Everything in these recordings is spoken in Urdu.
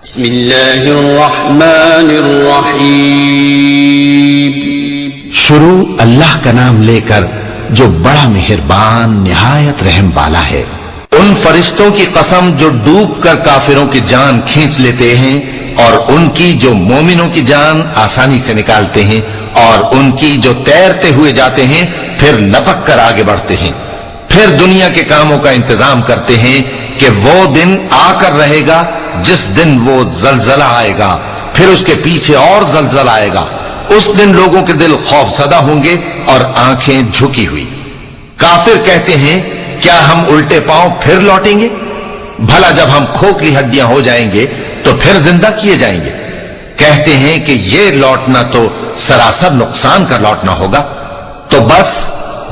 بسم اللہ الرحمن الرحیم۔ شروع اللہ کا نام لے کر جو بڑا مہربان نہایت رحم والا ہے۔ ان فرشتوں کی قسم جو ڈوب کر کافروں کی جان کھینچ لیتے ہیں، اور ان کی جو مومنوں کی جان آسانی سے نکالتے ہیں، اور ان کی جو تیرتے ہوئے جاتے ہیں پھر لپک کر آگے بڑھتے ہیں، پھر دنیا کے کاموں کا انتظام کرتے ہیں کہ وہ دن آ کر رہے گا جس دن وہ زلزلہ آئے گا، پھر اس کے پیچھے اور زلزلہ آئے گا۔ اس دن لوگوں کے دل خوف زدہ ہوں گے اور آنکھیں جھکی ہوئی۔ کافر کہتے ہیں کیا ہم الٹے پاؤں پھر لوٹیں گے؟ بھلا جب ہم کھوکھلی ہڈیاں ہو جائیں گے تو پھر زندہ کیے جائیں گے؟ کہتے ہیں کہ یہ لوٹنا تو سراسر نقصان کا لوٹنا ہوگا۔ تو بس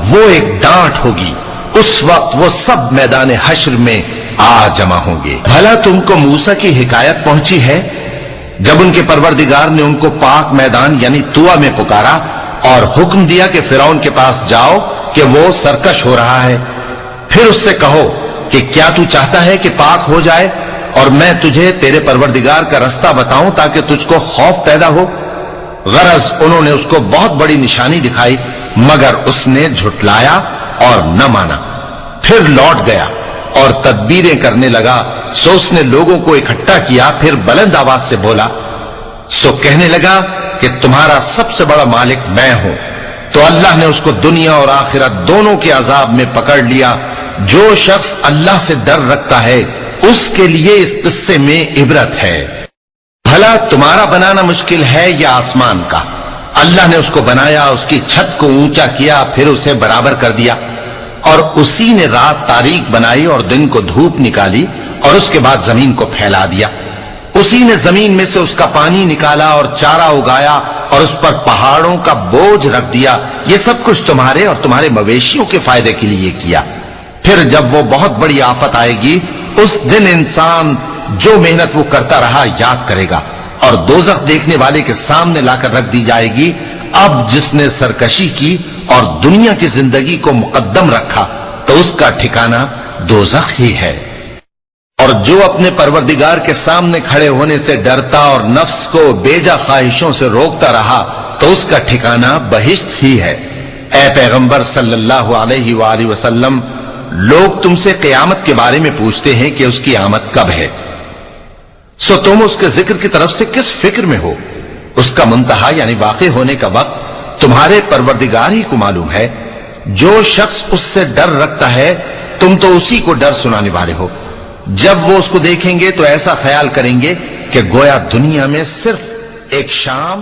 وہ ایک ڈانٹ ہوگی، اس وقت وہ سب میدان حشر میں آ جمع ہوں گے۔ بھلا تم کو موسیٰ کی حکایت پہنچی ہے جب ان کے پروردگار نے ان کو پاک میدان یعنی طوٰ میں پکارا اور حکم دیا کہ فرعون کے پاس جاؤ کہ وہ سرکش ہو رہا ہے، پھر اس سے کہو کہ کیا تو چاہتا ہے کہ پاک ہو جائے اور میں تجھے تیرے پروردگار کا رستہ بتاؤں تاکہ تجھ کو خوف پیدا ہو؟ غرض انہوں نے اس کو بہت بڑی نشانی دکھائی مگر اس نے جھٹلایا اور نہ مانا، پھر لوٹ گیا اور تدبیریں کرنے لگا۔ سو اس نے لوگوں کو اکٹھا کیا، پھر بلند آواز سے بولا، سو کہنے لگا کہ تمہارا سب سے بڑا مالک میں ہوں۔ تو اللہ نے اس کو دنیا اور آخرت دونوں کے عذاب میں پکڑ لیا۔ جو شخص اللہ سے ڈر رکھتا ہے اس کے لیے اس قصے میں عبرت ہے۔ بھلا تمہارا بنانا مشکل ہے یا آسمان کا؟ اللہ نے اس کو بنایا، اس کی چھت کو اونچا کیا، پھر اسے برابر کر دیا، اور اسی نے رات تاریک بنائی اور دن کو دھوپ نکالی، اور اس کے بعد زمین کو پھیلا دیا۔ اسی نے زمین میں سے اس کا پانی نکالا اور چارہ اگایا اور اس پر پہاڑوں کا بوجھ رکھ دیا۔ یہ سب کچھ تمہارے اور تمہارے مویشیوں کے فائدے کے لیے کیا۔ پھر جب وہ بہت بڑی آفت آئے گی اس دن انسان جو محنت وہ کرتا رہا یاد کرے گا، اور دوزخ دیکھنے والے کے سامنے لا کر رکھ دی جائے گی۔ اب جس نے سرکشی کی اور دنیا کی زندگی کو مقدم رکھا تو اس کا ٹھکانہ دوزخ ہی ہے۔ اور جو اپنے پروردگار کے سامنے کھڑے ہونے سے ڈرتا اور نفس کو بیجا خواہشوں سے روکتا رہا تو اس کا ٹھکانہ بہشت ہی ہے۔ اے پیغمبر صلی اللہ علیہ وآلہ وسلم، لوگ تم سے قیامت کے بارے میں پوچھتے ہیں کہ اس کی آمد کب ہے، سو تم اس کے ذکر کی طرف سے کس فکر میں ہو؟ اس کا منتہا یعنی واقع ہونے کا وقت تمہارے پروردگار ہی کو معلوم ہے۔ جو شخص اس سے ڈر رکھتا ہے تم تو اسی کو ڈر سنانے والے ہو۔ جب وہ اس کو دیکھیں گے تو ایسا خیال کریں گے کہ گویا دنیا میں صرف ایک شام